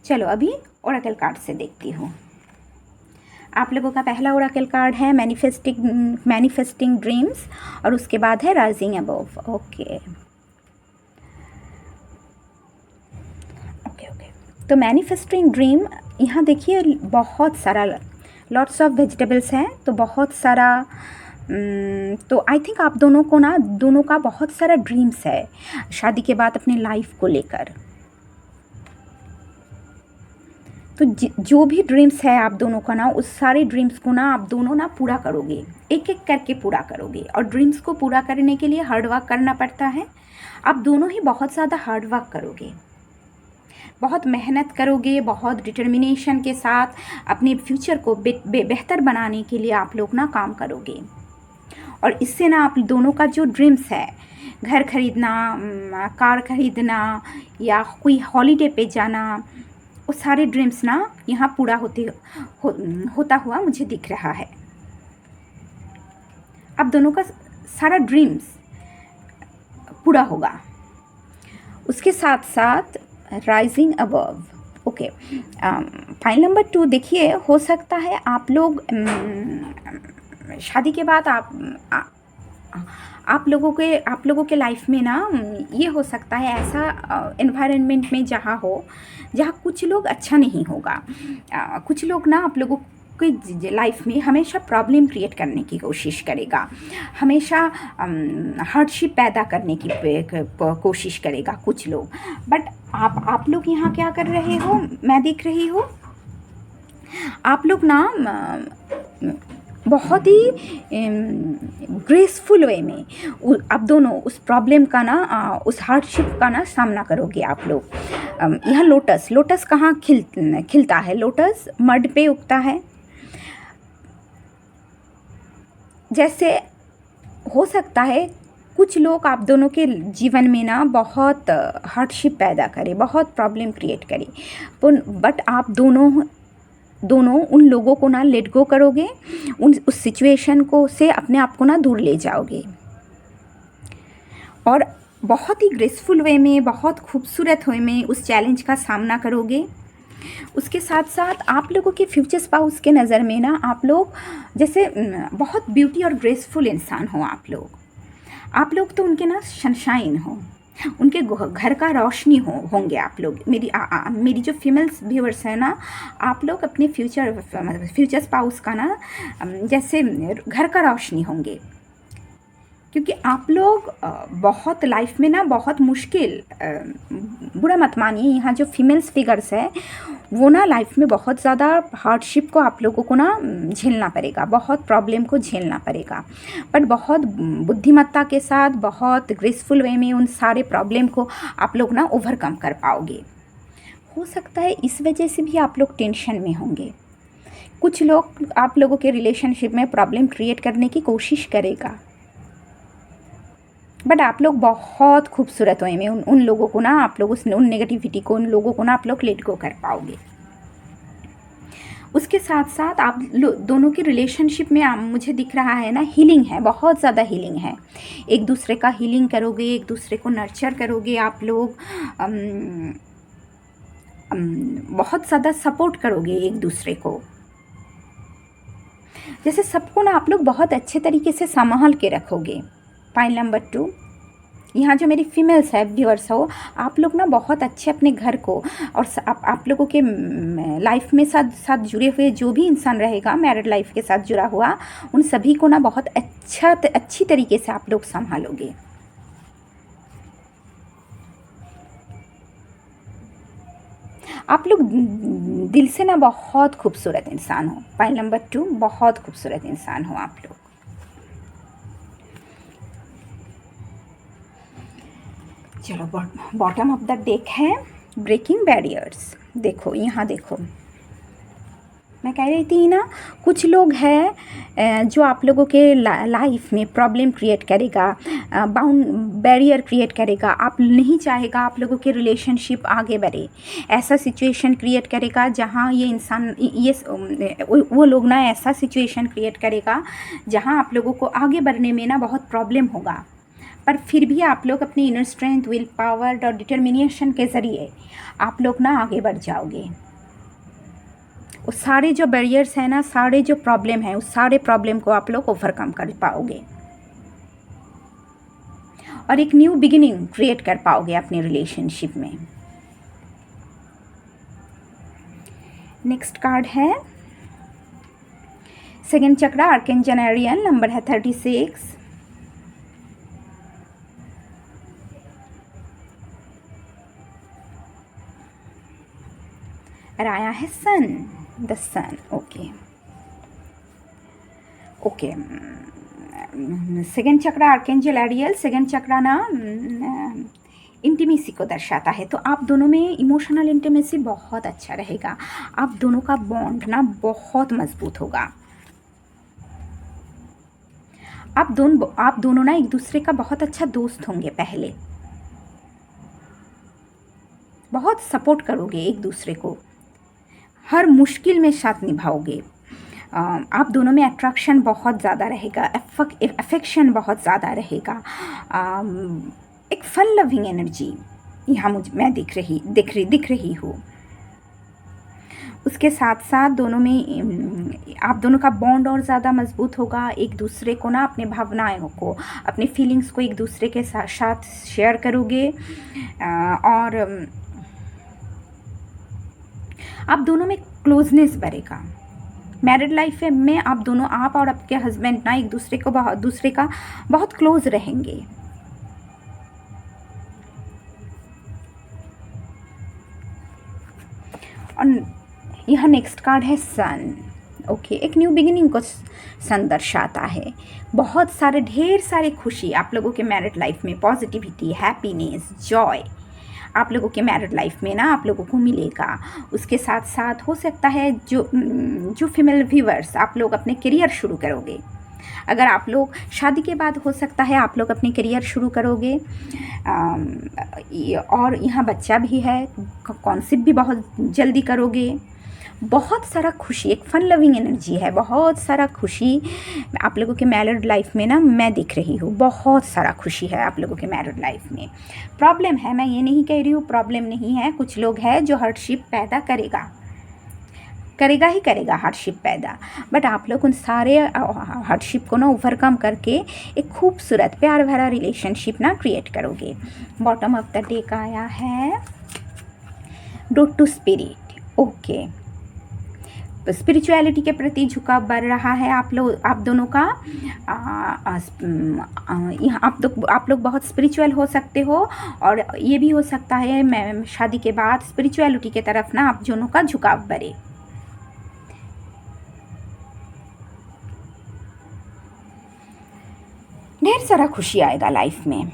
Speaker 1: चलो अभी ओरेकल कार्ड से देखती हूँ। आप लोगों का पहला ओरेकल कार्ड है मैनिफेस्टिंग ड्रीम्स, और उसके बाद है राइजिंग अबव। ओके, तो मैनिफेस्टिंग ड्रीम, यहाँ देखिए बहुत सारा लॉट्स ऑफ वेजिटेबल्स हैं, तो बहुत सारा तो आई थिंक आप दोनों का बहुत सारा ड्रीम्स है शादी के बाद अपने लाइफ को लेकर। तो जो भी ड्रीम्स है आप दोनों का ना, उस सारे ड्रीम्स को ना आप दोनों ना पूरा करोगे, एक एक करके पूरा करोगे। और ड्रीम्स को पूरा करने के लिए हार्ड वर्क करना पड़ता है। आप दोनों ही बहुत ज़्यादा हार्ड वर्क करोगे, बहुत मेहनत करोगे, बहुत डिटर्मिनेशन के साथ अपने फ्यूचर को बेहतर बनाने के लिए आप लोग ना काम करोगे। और इससे ना आप दोनों का जो ड्रीम्स है, घर खरीदना, कार खरीदना या कोई हॉलीडे पे जाना, वो सारे ड्रीम्स ना यहाँ पूरा होता हुआ मुझे दिख रहा है। अब दोनों का सारा ड्रीम्स पूरा होगा। उसके साथ साथ rising above. Okay, file number 2 देखिए, हो सकता है आप लोग शादी के बाद आप लोगों के लाइफ में ना ये हो सकता है ऐसा एनवायरनमेंट में जहाँ कुछ लोग अच्छा नहीं होगा। कुछ लोग ना आप लोगों की लाइफ में हमेशा प्रॉब्लम क्रिएट करने की कोशिश करेगा, हमेशा हार्डशिप पैदा करने की कोशिश करेगा कुछ लोग। बट आप लोग यहाँ क्या कर रहे हो, मैं देख रही हूँ आप लोग ना बहुत ही ग्रेसफुल वे में आप दोनों उस प्रॉब्लम का ना, उस हार्डशिप का ना सामना करोगे आप लोग। यहाँ लोटस कहाँ खिलता है? लोटस मड पे उगता है। जैसे हो सकता है कुछ लोग आप दोनों के जीवन में ना बहुत हार्डशिप पैदा करे, बहुत प्रॉब्लम क्रिएट करे, बट आप दोनों उन लोगों को ना लेट गो करोगे, उस सिचुएशन को से अपने आप को ना दूर ले जाओगे और बहुत ही ग्रेसफुल वे में, बहुत खूबसूरत वे में उस चैलेंज का सामना करोगे। उसके साथ साथ आप लोगों के फ्यूचर स्पाउस के नज़र में ना आप लोग जैसे बहुत ब्यूटी और ग्रेसफुल इंसान हो। आप लोग तो उनके ना सनशाइन हो, उनके घर का रोशनी होंगे आप लोग। मेरी जो फीमेल्स व्यूअर्स हैं ना, आप लोग अपने फ्यूचर स्पाउस का ना जैसे घर का रोशनी होंगे। क्योंकि आप लोग बहुत लाइफ में ना बहुत मुश्किल, बुरा मत मानिए, यहाँ जो फीमेल्स फिगर्स है वो ना लाइफ में बहुत ज़्यादा हार्डशिप को आप लोगों को ना झेलना पड़ेगा, बहुत प्रॉब्लम को झेलना पड़ेगा, बट बहुत बुद्धिमत्ता के साथ, बहुत ग्रेसफुल वे में उन सारे प्रॉब्लम को आप लोग ना ओवरकम कर पाओगे। हो सकता है इस वजह से भी आप लोग टेंशन में होंगे। कुछ लोग आप लोगों के रिलेशनशिप में प्रॉब्लम क्रिएट करने की कोशिश करेगा, बट आप लोग बहुत खूबसूरत वे में उन लोगों को ना, आप लोग उन नेगेटिविटी को, उन लोगों को ना आप लोग लेट गो कर पाओगे। उसके साथ साथ आप दोनों के रिलेशनशिप में मुझे दिख रहा है ना हीलिंग है, बहुत ज़्यादा हीलिंग है। एक दूसरे का हीलिंग करोगे, एक दूसरे को नर्चर करोगे आप लोग, बहुत ज़्यादा सपोर्ट करोगे एक दूसरे को। जैसे सबको ना आप लोग बहुत अच्छे तरीके से संभाल के रखोगे। पॉइंट नंबर 2, यहाँ जो मेरी फीमेल्स है व्यूअर्स हो, आप लोग ना बहुत अच्छे अपने घर को और आप लोगों के लाइफ में साथ जुड़े हुए जो भी इंसान रहेगा, मैरिड लाइफ के साथ जुड़ा हुआ, उन सभी को ना बहुत अच्छी तरीके से आप लोग संभालोगे। आप लोग दिल से ना बहुत खूबसूरत इंसान हो। पॉइंट नंबर 2, बहुत खूबसूरत इंसान हो आप लोग। चलो बॉटम ऑफ द डेक है ब्रेकिंग बैरियर्स। देखो यहाँ देखो, मैं कह रही थी ना, कुछ लोग हैं जो आप लोगों के लाइफ में प्रॉब्लम क्रिएट करेगा, बैरियर क्रिएट करेगा। आप नहीं चाहेगा आप लोगों के रिलेशनशिप आगे बढ़े, ऐसा सिचुएशन क्रिएट करेगा जहाँ ये इंसान वो लोग ना ऐसा सिचुएशन क्रिएट करेगा जहाँ आप लोगों को आगे बढ़ने में ना बहुत प्रॉब्लम होगा, पर फिर भी आप लोग अपनी इनर स्ट्रेंथ, विल पावर और डिटर्मिनेशन के ज़रिए आप लोग ना आगे बढ़ जाओगे। उस सारे जो बैरियर्स हैं ना, सारे जो प्रॉब्लम हैं, उस सारे प्रॉब्लम को आप लोग ओवरकम कर पाओगे और एक न्यू बिगिनिंग क्रिएट कर पाओगे अपने रिलेशनशिप में। नेक्स्ट कार्ड है second chakra, archangel Ariel, number है 36। और आया है sun, the sun. Okay, second chakra archangel Ariel, second chakra ना इंटीमेसी को दर्शाता है। तो आप दोनों में इमोशनल इंटीमेसी बहुत अच्छा रहेगा, आप दोनों का बॉन्ड ना बहुत मजबूत होगा। आप दोनों ना एक दूसरे का बहुत अच्छा दोस्त होंगे, पहले बहुत सपोर्ट करोगे एक दूसरे को, हर मुश्किल में साथ निभाओगे। आप दोनों में अट्रैक्शन बहुत ज़्यादा रहेगा, अफेक्शन बहुत ज़्यादा रहेगा, एक फन लविंग एनर्जी यहाँ मैं दिख रही हूँ। उसके साथ साथ दोनों में आप दोनों का बॉन्ड और ज़्यादा मजबूत होगा। एक दूसरे को ना अपने भावनाओं को, अपने फीलिंग्स को एक दूसरे के साथ शेयर करोगे और आप दोनों में क्लोजनेस बढ़ेगा। मैरिड लाइफ में आप और आपके हस्बैंड ना एक दूसरे का बहुत क्लोज रहेंगे। और यह नेक्स्ट कार्ड है सन। ओके, एक न्यू बिगिनिंग को सन दर्शाता है। बहुत सारे ढेर सारे खुशी आप लोगों के मैरिड लाइफ में, पॉजिटिविटी, हैप्पीनेस, जॉय आप लोगों के मैरिड लाइफ में ना आप लोगों को मिलेगा। उसके साथ साथ हो सकता है जो फीमेल व्यूअर्स, आप लोग अपने करियर शुरू करोगे। अगर आप लोग शादी के बाद, हो सकता है आप लोग अपने करियर शुरू करोगे। और यहाँ बच्चा भी है, कॉन्सेप्ट भी बहुत जल्दी करोगे। बहुत सारा खुशी, एक फन लविंग एनर्जी है, बहुत सारा खुशी आप लोगों के मैरिड लाइफ में ना मैं दिख रही हूँ। बहुत सारा खुशी है आप लोगों के मैरिड लाइफ में। प्रॉब्लम है, मैं ये नहीं कह रही हूँ प्रॉब्लम नहीं है, कुछ लोग हैं जो हार्डशिप पैदा करेगा ही करेगा हार्डशिप पैदा, बट आप लोग उन सारे हार्डशिप को ना ओवरकम करके एक खूबसूरत प्यार भरा रिलेशनशिप ना क्रिएट करोगे। बॉटम ऑफ द डेक आया है road to spirit. Okay, spirituality के प्रति झुकाव बढ़ रहा है आप दोनों का। यहाँ आप लोग बहुत स्पिरिचुअल हो सकते हो, और ये भी हो सकता है मैं शादी के बाद स्पिरिचुअलिटी के तरफ ना आप दोनों का झुकाव बढ़े। ढेर सारा खुशी आएगा लाइफ में।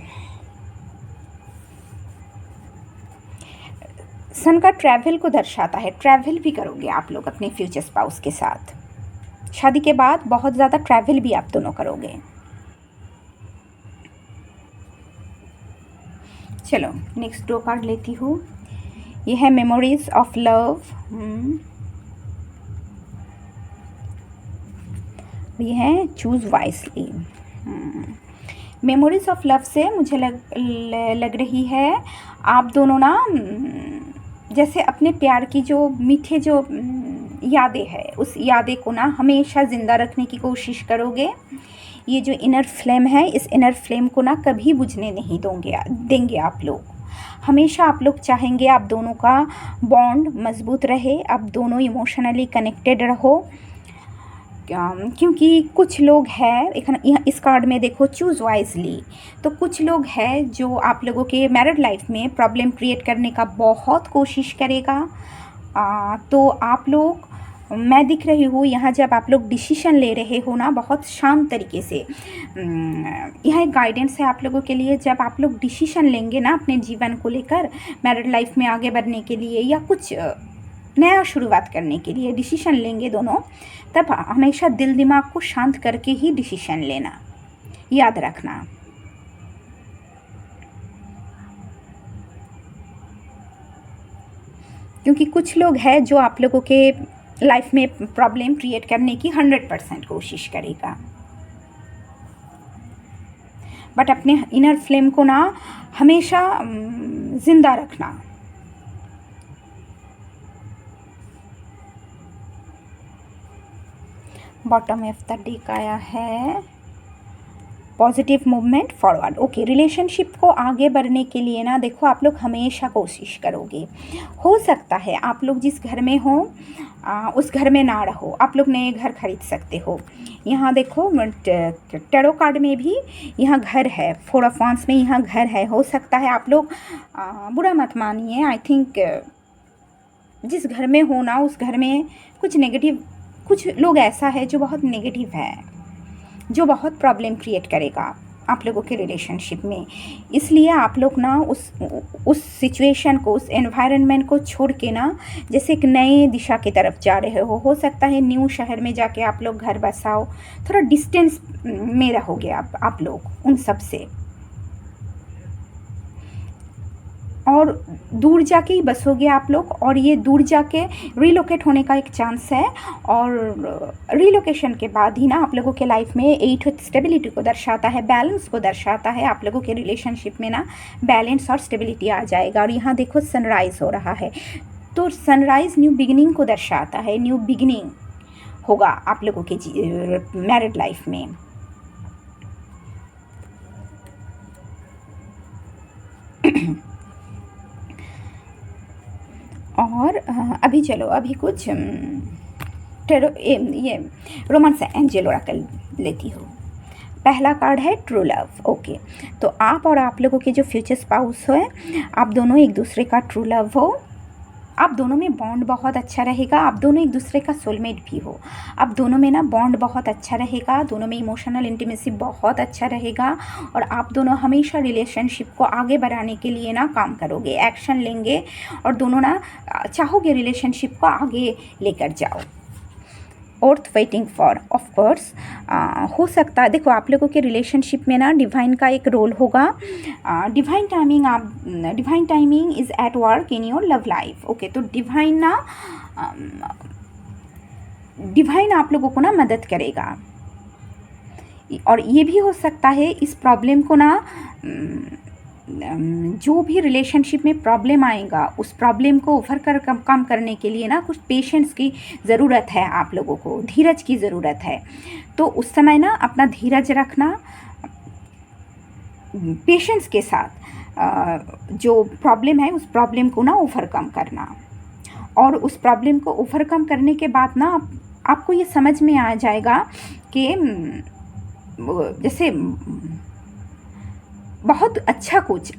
Speaker 1: सन का ट्रैवल को दर्शाता है, ट्रैवल भी करोगे आप लोग अपने फ्यूचर स्पाउस के साथ। शादी के बाद बहुत ज़्यादा ट्रैवल भी आप दोनों करोगे। चलो नेक्स्ट 2 कार्ड लेती हूँ। ये है मेमोरीज ऑफ लव। ये है choose wisely. Memories of love से मुझे लग रही है आप दोनों ना जैसे अपने प्यार की जो मीठे जो यादें है, उस यादें को ना हमेशा ज़िंदा रखने की कोशिश करोगे। ये जो इनर फ्लेम है, इस इनर फ्लेम को ना कभी बुझने नहीं देंगे आप लोग। हमेशा आप लोग चाहेंगे आप दोनों का बॉन्ड मजबूत रहे, आप दोनों इमोशनली कनेक्टेड रहो। क्योंकि कुछ लोग हैं, यहाँ इस कार्ड में देखो चूज़ वाइजली, तो कुछ लोग हैं जो आप लोगों के मैरिड लाइफ में प्रॉब्लम क्रिएट करने का बहुत कोशिश करेगा। तो आप लोग, मैं दिख रही हूँ यहाँ जब आप लोग डिसीजन ले रहे हो ना बहुत शांत तरीके से। यह एक गाइडेंस है आप लोगों के लिए। जब आप लोग डिसीजन लेंगे ना अपने जीवन को लेकर, मैरिड लाइफ में आगे बढ़ने के लिए या कुछ नया शुरुआत करने के लिए डिसीजन लेंगे दोनों, तब हमेशा दिल दिमाग को शांत करके ही डिसीजन लेना, याद रखना। क्योंकि कुछ लोग हैं जो आप लोगों के लाइफ में प्रॉब्लम क्रिएट करने की 100% कोशिश करेगा, बट अपने इनर फ्लेम को ना हमेशा जिंदा रखना। बॉटम ऑफ द डेक आया है positive movement forward. Okay, relationship को आगे बढ़ने के लिए ना देखो आप लोग हमेशा कोशिश करोगे। हो सकता है आप लोग जिस घर में हो उस घर में ना रहो, आप लोग नए घर खरीद सकते हो। यहाँ देखो टैरो कार्ड में भी यहाँ घर है, 4 ऑफ वांड्स में यहाँ घर है। हो सकता है आप लोग बुरा मत मानिए, आई थिंक जिस घर में हो ना उस घर में कुछ लोग ऐसा है जो बहुत नेगेटिव है, जो बहुत प्रॉब्लम क्रिएट करेगा आप लोगों के रिलेशनशिप में। इसलिए आप लोग ना उस सिचुएशन को, उस एनवायरनमेंट को छोड़ के ना जैसे एक नए दिशा की तरफ जा रहे हो सकता है न्यू शहर में जाके आप लोग घर बसाओ, थोड़ा डिस्टेंस में रहोगे आप लोग उन सब से, और दूर जाके ही बसोगे आप लोग। और ये दूर जाके रिलोकेट होने का एक चांस है, और रिलोकेशन के बाद ही ना आप लोगों के लाइफ में 8 स्टेबिलिटी को दर्शाता है, बैलेंस को दर्शाता है। आप लोगों के रिलेशनशिप में ना बैलेंस और स्टेबिलिटी आ जाएगा। और यहाँ देखो सनराइज़ हो रहा है, तो सनराइज़ न्यू बिगिनिंग को दर्शाता है, न्यू बिगिनिंग होगा आप लोगों के मैरिड लाइफ में। और अभी चलो अभी कुछ ये रोमांस एंजल ओरेकल लेती हूँ। पहला कार्ड है ट्रू लव। ओके, तो आप और आप लोगों के जो फ्यूचर स्पाउस है, आप दोनों एक दूसरे का ट्रू लव हो, आप दोनों में बॉन्ड बहुत अच्छा रहेगा, आप दोनों एक दूसरे का सोलमेट भी हो, आप दोनों में ना बॉन्ड बहुत अच्छा रहेगा, दोनों में इमोशनल इंटीमेसी बहुत अच्छा रहेगा, और आप दोनों हमेशा रिलेशनशिप को आगे बढ़ाने के लिए ना काम करोगे, एक्शन लेंगे, और दोनों ना चाहोगे रिलेशनशिप को आगे लेकर जाओ। अर्थ वेटिंग फॉर, ऑफ कोर्स हो सकता है, देखो आप लोगों के रिलेशनशिप में ना डिवाइन का एक रोल होगा। Divine timing is at work in your love life. Okay, तो डिवाइन आप लोगों को ना मदद करेगा, और ये भी हो सकता है इस प्रॉब्लम को ना जो भी रिलेशनशिप में प्रॉब्लम आएगा उस प्रॉब्लम को ओवरकर कम करने के लिए ना कुछ पेशेंस की ज़रूरत है, आप लोगों को धीरज की ज़रूरत है। तो उस समय ना अपना धीरज रखना, पेशेंस के साथ जो प्रॉब्लम है उस प्रॉब्लम को ना ओवरकम करना। और उस प्रॉब्लम को ओवरकम करने के बाद ना आपको ये समझ में आ जाएगा कि जैसे बहुत अच्छा कुछ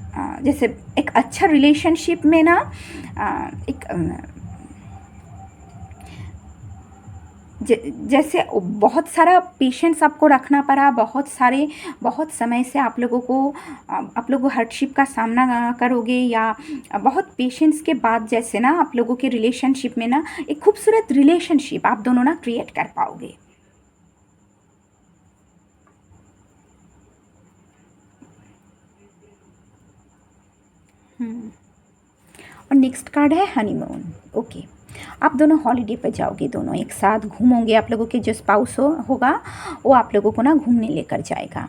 Speaker 1: जैसे एक अच्छा रिलेशनशिप में ना एक जैसे बहुत सारा पेशेंस आपको रखना पड़ा, बहुत समय से आप लोग हार्डशिप का सामना करोगे, या बहुत पेशेंस के बाद जैसे ना आप लोगों के रिलेशनशिप में ना एक खूबसूरत रिलेशनशिप आप दोनों ना क्रिएट कर पाओगे। और नेक्स्ट कार्ड है हनीमून। ओके, आप दोनों हॉलीडे पर जाओगे, दोनों एक साथ घूमोगे। आप लोगों के जो स्पाउस होगा वो आप लोगों को ना घूमने लेकर जाएगा।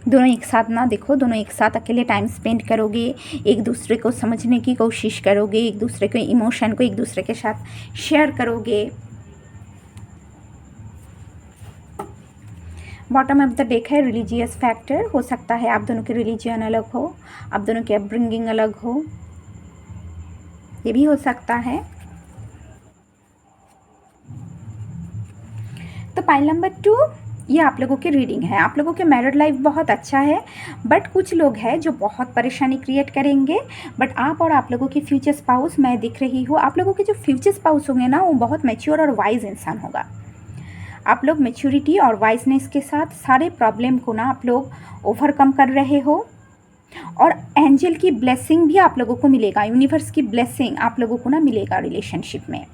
Speaker 1: दोनों एक साथ ना देखो, दोनों एक साथ अकेले टाइम स्पेंड करोगे, एक दूसरे को समझने की कोशिश करोगे, एक दूसरे के इमोशन को एक दूसरे के साथ शेयर करोगे। बॉटम ऑफ द डेक है रिलीजियस फैक्टर। हो सकता है आप दोनों के रिलीजियन अलग हो, आप दोनों के अपब्रिंगिंग अलग हो, ये भी हो सकता है। तो पाइल नंबर 2, ये आप लोगों की रीडिंग है। आप लोगों के मैरिड लाइफ बहुत अच्छा है, बट कुछ लोग हैं जो बहुत परेशानी क्रिएट करेंगे। बट आप लोगों की फ्यूचर स्पाउस, मैं दिख रही हूँ, आप लोगों के जो फ्यूचर स्पाउस होंगे ना वो बहुत मैच्योर और वाइज इंसान होगा। आप लोग मैच्योरिटी और वाइजनेस के साथ सारे प्रॉब्लम को ना आप लोग ओवरकम कर रहे हो, और एंजल की ब्लेसिंग भी आप लोगों को मिलेगा, यूनिवर्स की ब्लेसिंग आप लोगों को ना मिलेगा रिलेशनशिप में।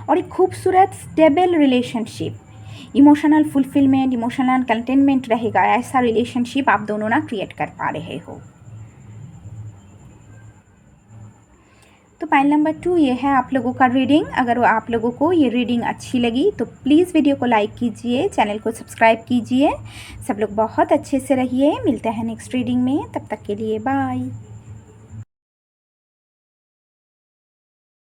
Speaker 1: और एक खूबसूरत stable relationship, emotional fulfilment, emotional containment रहेगा, ऐसा रिलेशनशिप आप दोनों ना क्रिएट कर पा रहे हो। तो पाइल नंबर 2 ये है आप लोगों का रीडिंग। अगर आप लोगों को ये रीडिंग अच्छी लगी तो प्लीज़ वीडियो को लाइक कीजिए, चैनल को सब्सक्राइब कीजिए। सब लोग बहुत अच्छे से रहिए, मिलते हैं नेक्स्ट रीडिंग में, तब तक के लिए बाय।